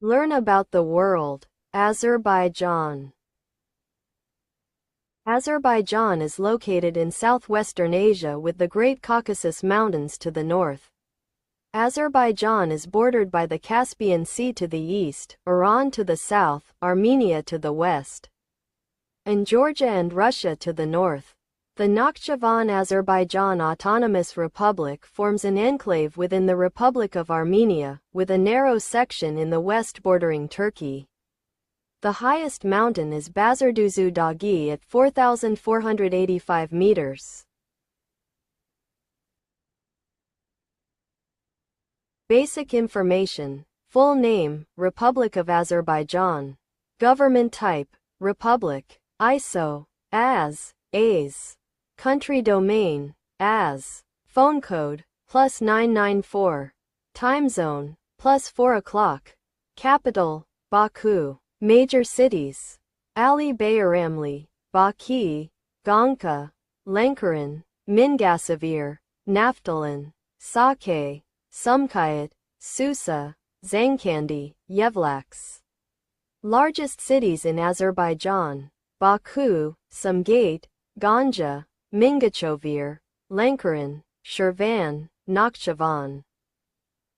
Learn about the world. Azerbaijan. Azerbaijan is located in southwestern Asia with the Great Caucasus Mountains to the north. Azerbaijan is bordered by the Caspian Sea to the east, Iran to the south, Armenia to the west, and Georgia and Russia to the north. The Nakhchivan Azerbaijan Autonomous Republic forms an enclave within the Republic of Armenia, with a narrow section in the west bordering Turkey. The highest mountain is Bazarduzu Daği at 4,485 meters. Basic information. Full name, Republic of Azerbaijan. Government type, Republic. ISO, AS. Country domain, AS. Phone code, +994. Time zone, +4 o'clock. Capital, Baku. Major cities: Ali Bayramli, Baki, Gonka, Lankaran, Mingasavir, Naftalan, Sake, Sumkayat, Susa, Zangkandi, Yevlaks. Largest cities in Azerbaijan: Baku, Sumgait, Ganja, Mingachovir, Lankaran, Shirvan, Nakhchivan.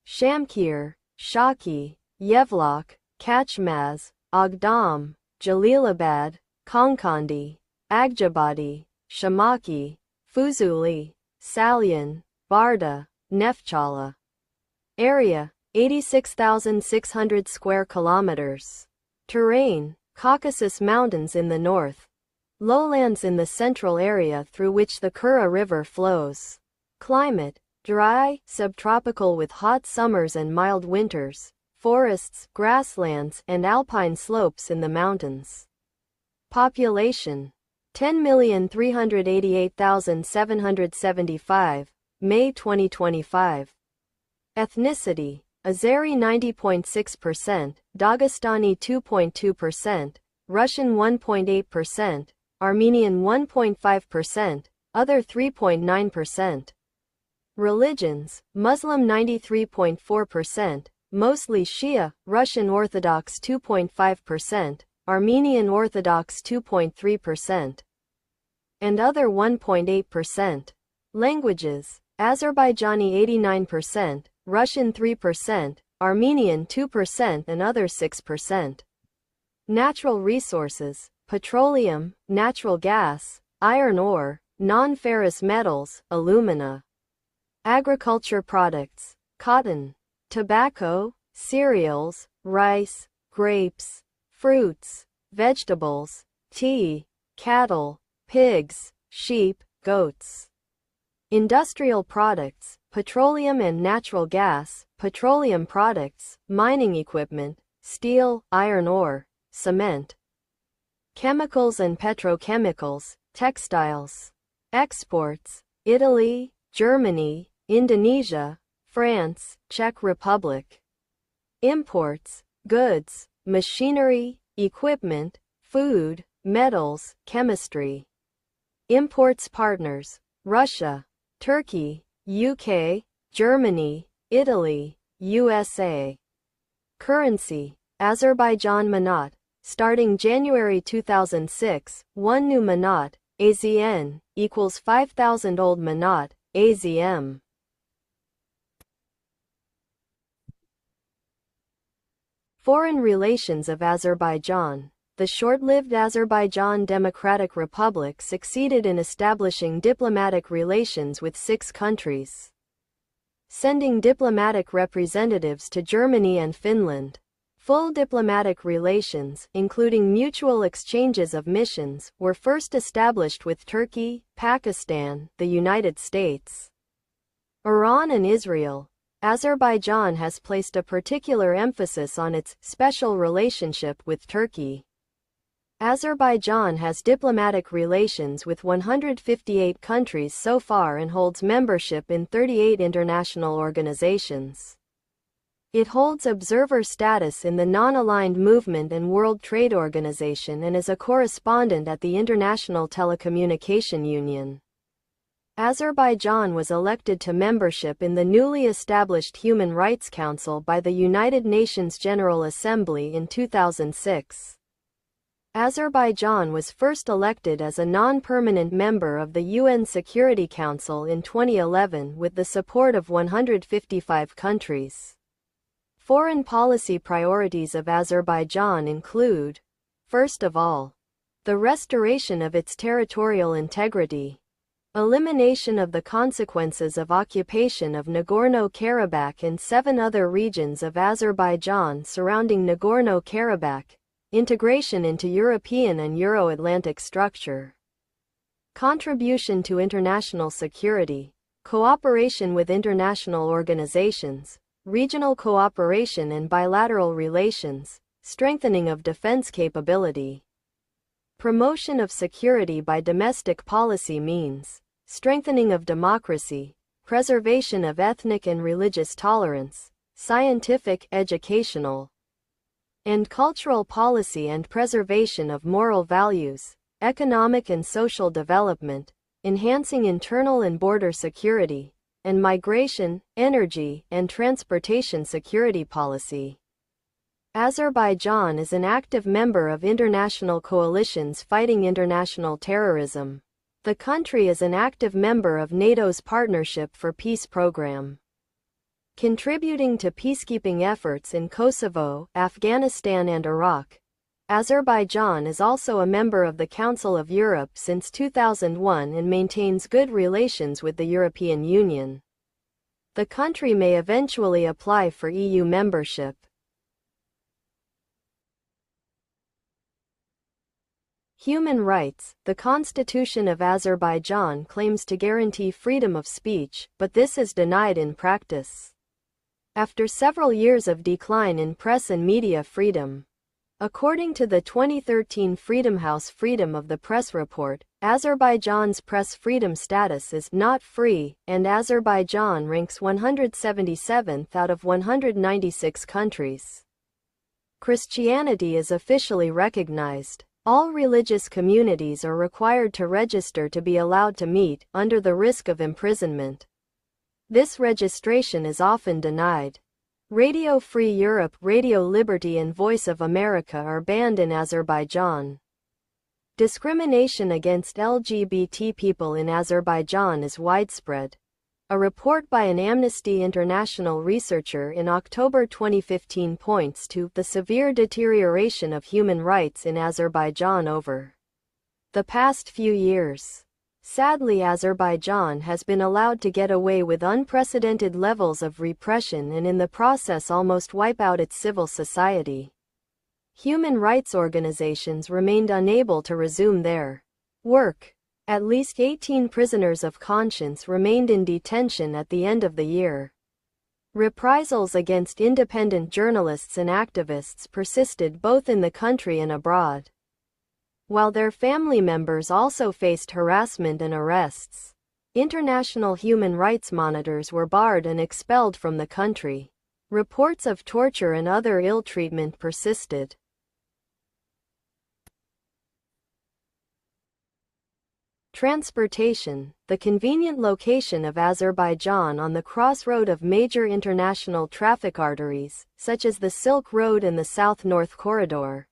Shamkir, Shaki, Yevlak, Kachmaz, Agdam, Jalilabad, Konkandi, Agjabadi, Shamaki, Fuzuli, Salyan, Barda, Nefchala. Area: 86,600 square kilometers. Terrain: Caucasus Mountains in the north. Lowlands in the central area through which the Kura River flows. Climate: dry, subtropical with hot summers and mild winters. Forests, grasslands, and alpine slopes in the mountains. Population: 10,388,775, May 2025. Ethnicity: Azeri 90.6%, Dagestani 2.2%, Russian 1.8%, Armenian 1.5%, other 3.9%. Religions: Muslim 93.4%, mostly Shia, Russian Orthodox 2.5%, Armenian Orthodox 2.3%, and other 1.8%. Languages: Azerbaijani 89%, Russian 3%, Armenian 2% and other 6%. Natural resources: petroleum, natural gas, iron ore, non-ferrous metals, alumina. Agriculture products: cotton, tobacco, cereals, rice, grapes, fruits, vegetables, tea, cattle, pigs, sheep, goats. Industrial products: petroleum and natural gas, petroleum products, mining equipment, steel, iron ore, cement. Chemicals and petrochemicals, textiles. Exports: Italy, Germany, Indonesia, France, Czech Republic. Imports: goods, machinery, equipment, food, metals, chemistry. Imports partners: Russia, Turkey, UK, Germany, Italy, USA. Currency: Azerbaijan manat. Starting January 2006, 1 new manat, AZN, equals 5,000 old manat, AZM. Foreign relations of Azerbaijan. The short-lived Azerbaijan Democratic Republic succeeded in establishing diplomatic relations with 6 countries, sending diplomatic representatives to Germany and Finland. Full diplomatic relations, including mutual exchanges of missions, were first established with Turkey, Pakistan, the United States, Iran and Israel. Azerbaijan has placed a particular emphasis on its special relationship with Turkey. Azerbaijan has diplomatic relations with 158 countries so far and holds membership in 38 international organizations. It holds observer status in the Non-Aligned Movement and World Trade Organization and is a correspondent at the International Telecommunication Union. Azerbaijan was elected to membership in the newly established Human Rights Council by the United Nations General Assembly in 2006. Azerbaijan was first elected as a non-permanent member of the UN Security Council in 2011 with the support of 155 countries. Foreign policy priorities of Azerbaijan include, first of all, the restoration of its territorial integrity, elimination of the consequences of occupation of Nagorno-Karabakh and 7 other regions of Azerbaijan surrounding Nagorno-Karabakh, integration into European and Euro-Atlantic structure, contribution to international security, cooperation with international organizations, regional cooperation and bilateral relations, strengthening of defense capability, promotion of security by domestic policy means, strengthening of democracy, preservation of ethnic and religious tolerance, scientific, educational, and cultural policy and preservation of moral values, economic and social development, enhancing internal and border security, and migration, energy, and transportation security policy. Azerbaijan is an active member of international coalitions fighting international terrorism. The country is an active member of NATO's Partnership for Peace program, contributing to peacekeeping efforts in Kosovo, Afghanistan and Iraq. Azerbaijan is also a member of the Council of Europe since 2001 and maintains good relations with the European Union. The country may eventually apply for EU membership. Human rights. The Constitution of Azerbaijan claims to guarantee freedom of speech, but this is denied in practice. After several years of decline in press and media freedom. According to the 2013 Freedom House Freedom of the Press report, Azerbaijan's press freedom status is not free, and Azerbaijan ranks 177th out of 196 countries. Christianity is officially recognized. All religious communities are required to register to be allowed to meet, under the risk of imprisonment. This registration is often denied. Radio Free Europe, Radio Liberty and Voice of America are banned in Azerbaijan. Discrimination against LGBT people in Azerbaijan is widespread. A report by an Amnesty International researcher in October 2015 points to the severe deterioration of human rights in Azerbaijan over the past few years. Sadly, Azerbaijan has been allowed to get away with unprecedented levels of repression and in the process almost wipe out its civil society. Human rights organizations remained unable to resume their work. At least 18 prisoners of conscience remained in detention at the end of the year. Reprisals against independent journalists and activists persisted both in the country and abroad, while their family members also faced harassment and arrests. International human rights monitors were barred and expelled from the country. Reports of torture and other ill treatment persisted. Transportation. The convenient location of Azerbaijan on the crossroad of major international traffic arteries, such as the Silk Road and the South-North Corridor,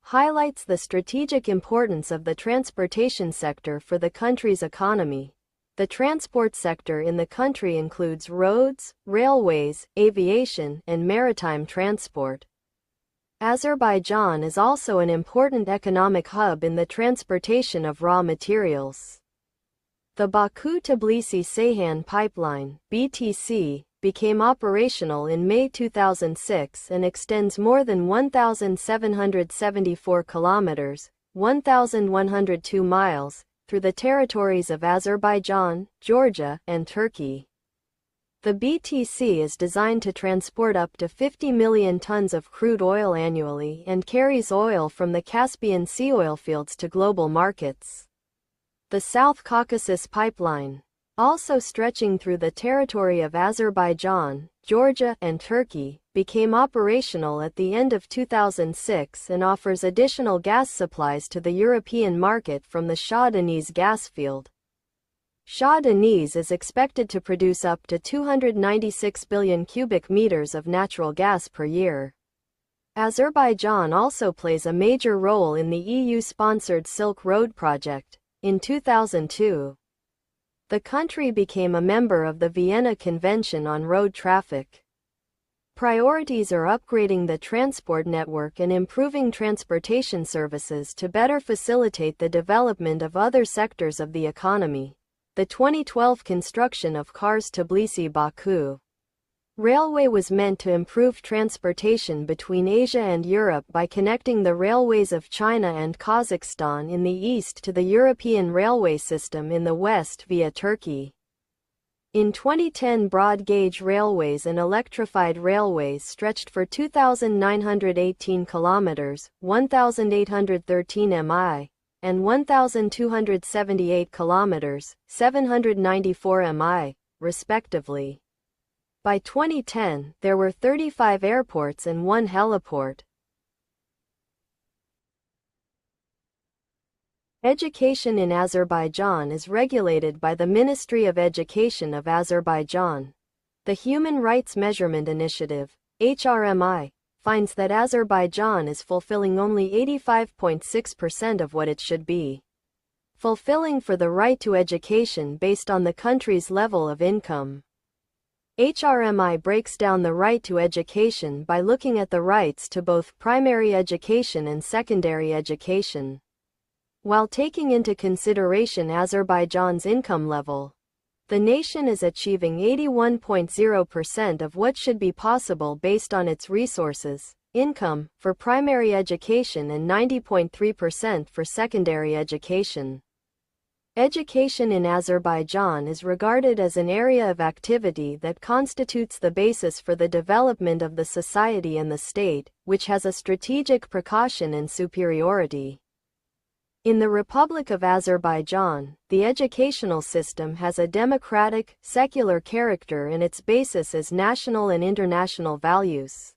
highlights the strategic importance of the transportation sector for the country's economy. The transport sector in the country includes roads, railways, aviation, and maritime transport. Azerbaijan is also an important economic hub in the transportation of raw materials. The Baku-Tbilisi-Ceyhan pipeline, BTC, became operational in May 2006 and extends more than 1,774 kilometers, 1,102 miles, through the territories of Azerbaijan, Georgia, and Turkey. The BTC is designed to transport up to 50 million tons of crude oil annually and carries oil from the Caspian Sea oilfields to global markets. The South Caucasus Pipeline, also stretching through the territory of Azerbaijan, Georgia, and Turkey, became operational at the end of 2006 and offers additional gas supplies to the European market from the Shah Deniz gas field. Shah Deniz is expected to produce up to 296 billion cubic meters of natural gas per year. Azerbaijan also plays a major role in the EU-sponsored Silk Road project. In 2002, the country became a member of the Vienna Convention on Road Traffic. Priorities are upgrading the transport network and improving transportation services to better facilitate the development of other sectors of the economy. The 2012 construction of Kars-Tbilisi-Baku railway was meant to improve transportation between Asia and Europe by connecting the railways of China and Kazakhstan in the east to the European railway system in the west via Turkey. In 2010, broad-gauge railways and electrified railways stretched for 2,918 kilometers, 1,813 mi, and 1,278 kilometers, 794 mi, respectively. By 2010, there were 35 airports and 1 heliport. Education in Azerbaijan is regulated by the Ministry of Education of Azerbaijan. The Human Rights Measurement Initiative, HRMI, finds that Azerbaijan is fulfilling only 85.6% of what it should be fulfilling for the right to education based on the country's level of income. HRMI breaks down the right to education by looking at the rights to both primary education and secondary education. While taking into consideration Azerbaijan's income level, the nation is achieving 81.0% of what should be possible based on its resources, income, for primary education and 90.3% for secondary education. Education in Azerbaijan is regarded as an area of activity that constitutes the basis for the development of the society and the state, which has a strategic precaution and superiority. In the Republic of Azerbaijan, the educational system has a democratic, secular character and its basis is national and international values.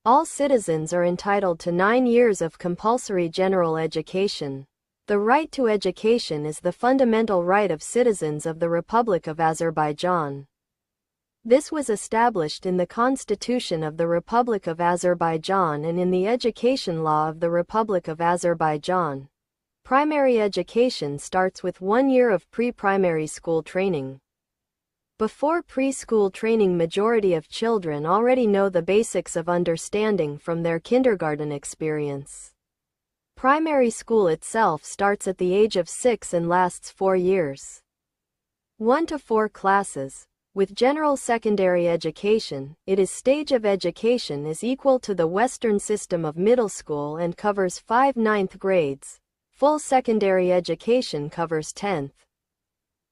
All citizens are entitled to 9 years of compulsory general education. The right to education is the fundamental right of citizens of the Republic of Azerbaijan. This was established in the Constitution of the Republic of Azerbaijan and in the Education Law of the Republic of Azerbaijan. Primary education starts with 1 year of pre-primary school training. Before preschool training, majority of children already know the basics of understanding from their kindergarten experience. Primary school itself starts at the age of 6 and lasts 4 years. 1 to 4 classes. With general secondary education, its stage of education is equal to the Western system of middle school and covers 5 9th grades. Full secondary education covers 10th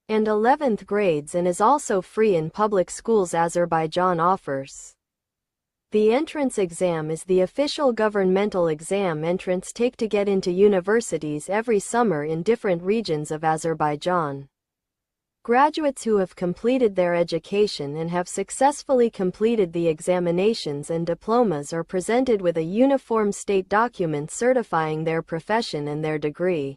and 11th grades and is also free in public schools Azerbaijan offers. The entrance exam is the official governmental exam entrants take to get into universities every summer in different regions of Azerbaijan. Graduates who have completed their education and have successfully completed the examinations and diplomas are presented with a uniform state document certifying their profession and their degree.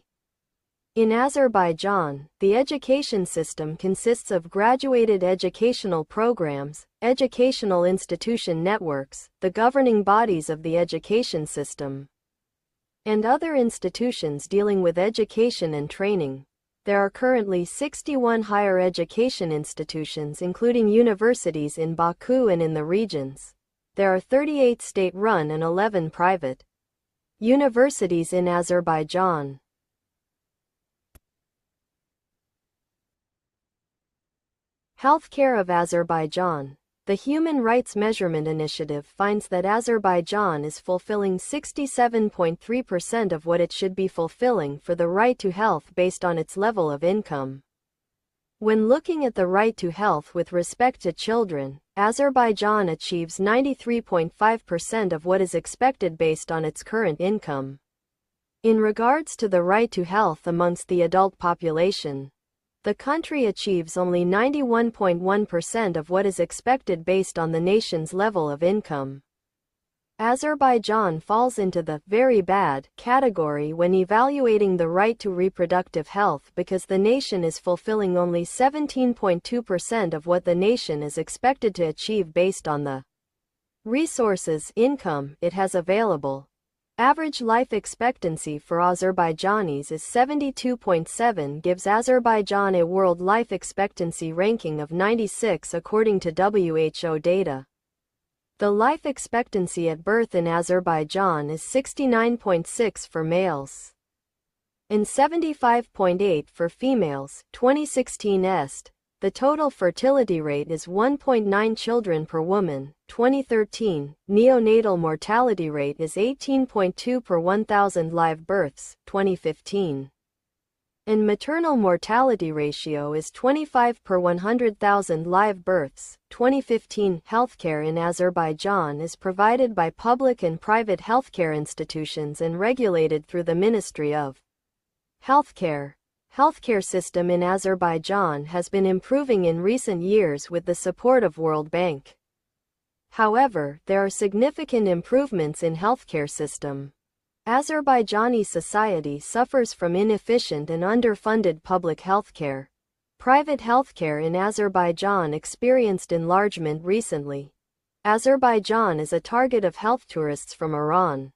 In Azerbaijan, the education system consists of graduated educational programs, educational institution networks, the governing bodies of the education system, and other institutions dealing with education and training. There are currently 61 higher education institutions including universities in Baku and in the regions. There are 38 state-run and 11 private universities in Azerbaijan. Healthcare of Azerbaijan. The Human Rights Measurement Initiative finds that Azerbaijan is fulfilling 67.3% of what it should be fulfilling for the right to health based on its level of income. When looking at the right to health with respect to children, Azerbaijan achieves 93.5% of what is expected based on its current income. In regards to the right to health amongst the adult population, the country achieves only 91.1% of what is expected based on the nation's level of income. Azerbaijan falls into the very bad category when evaluating the right to reproductive health because the nation is fulfilling only 17.2% of what the nation is expected to achieve based on the income it has available. Average life expectancy for Azerbaijanis is 72.7, gives Azerbaijan a world life expectancy ranking of 96 according to WHO data. The life expectancy at birth in Azerbaijan is 69.6 for males and 75.8 for females. 2016 est. The total fertility rate is 1.9 children per woman. 2013, neonatal mortality rate is 18.2 per 1,000 live births. 2015. And maternal mortality ratio is 25 per 100,000 live births. 2015. Healthcare in Azerbaijan is provided by public and private healthcare institutions and regulated through the Ministry of Healthcare. Healthcare system in Azerbaijan has been improving in recent years with the support of World Bank. However, there are significant improvements in healthcare system. Azerbaijani society suffers from inefficient and underfunded public healthcare. Private healthcare in Azerbaijan experienced enlargement recently. Azerbaijan is a target of health tourists from Iran,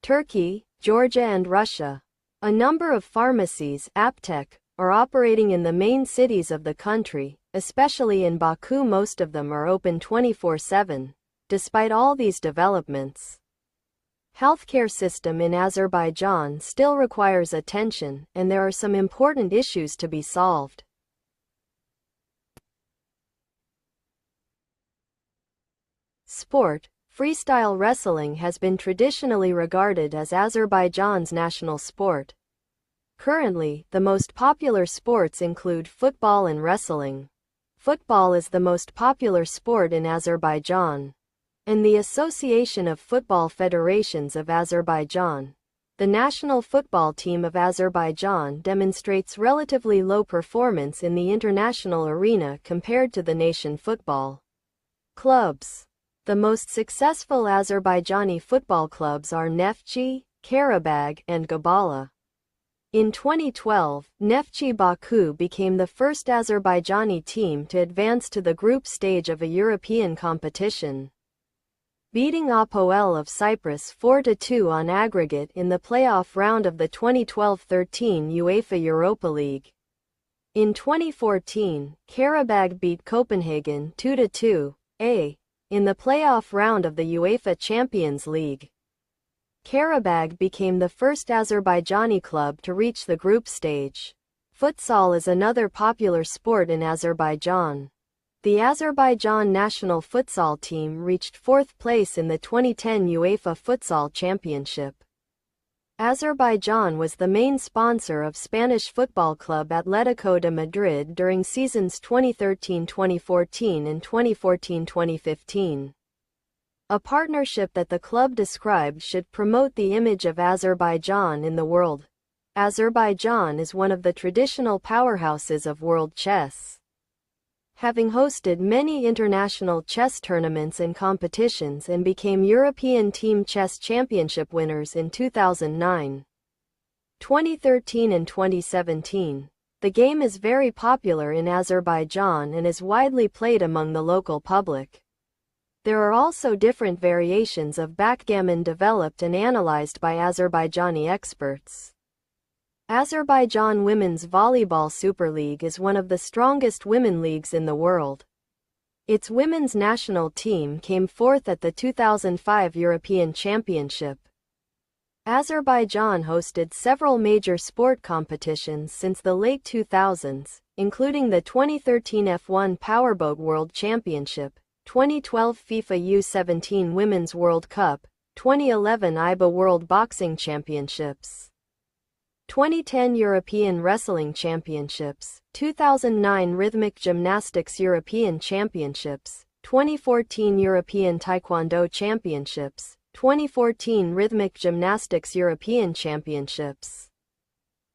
Turkey, Georgia and Russia. A number of pharmacies, aptek, are operating in the main cities of the country, especially in Baku. Most of them are open 24/7. Despite all these developments, healthcare system in Azerbaijan still requires attention, and there are some important issues to be solved. Sport. Freestyle wrestling has been traditionally regarded as Azerbaijan's national sport. Currently, the most popular sports include football and wrestling. Football is the most popular sport in Azerbaijan, and the Association of Football Federations of Azerbaijan, the national football team of Azerbaijan, demonstrates relatively low performance in the international arena compared to the nation football clubs. The most successful Azerbaijani football clubs are Neftchi, Karabag, and Gabala. In 2012, Neftchi Baku became the first Azerbaijani team to advance to the group stage of a European competition, beating Apoel of Cyprus 4-2 on aggregate in the playoff round of the 2012-13 UEFA Europa League. In 2014, Karabag beat Copenhagen 2-2 in the playoff round of the UEFA Champions League. Karabag became the first Azerbaijani club to reach the group stage. Futsal is another popular sport in Azerbaijan. The Azerbaijan national futsal team reached 4th place in the 2010 UEFA Futsal Championship. Azerbaijan was the main sponsor of Spanish football club Atlético de Madrid during seasons 2013-2014 and 2014-2015. A partnership that the club described should promote the image of Azerbaijan in the world. Azerbaijan is one of the traditional powerhouses of world chess, having hosted many international chess tournaments and competitions, and became European Team Chess Championship winners in 2009, 2013 and 2017. The game is very popular in Azerbaijan and is widely played among the local public. There are also different variations of backgammon developed and analyzed by Azerbaijani experts. Azerbaijan Women's Volleyball Super League is one of the strongest women leagues in the world. Its women's national team came fourth at the 2005 European Championship. Azerbaijan hosted several major sport competitions since the late 2000s, including the 2013 F1 Powerboat World Championship, 2012 FIFA U17 Women's World Cup, 2011 IBA World Boxing Championships, 2010 European Wrestling Championships, 2009 Rhythmic Gymnastics European Championships, 2014 European Taekwondo Championships, 2014 Rhythmic Gymnastics European Championships,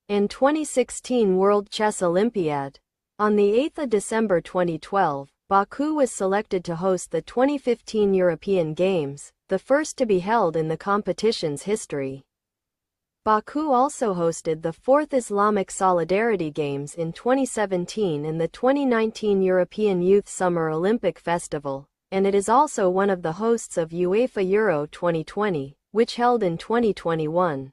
and 2016 World Chess Olympiad. On the 8th of December 2012, Baku was selected to host the 2015 European Games, the first to be held in the competition's history. Baku also hosted the 4th Islamic Solidarity Games in 2017 and the 2019 European Youth Summer Olympic Festival, and it is also one of the hosts of UEFA Euro 2020, which held in 2021.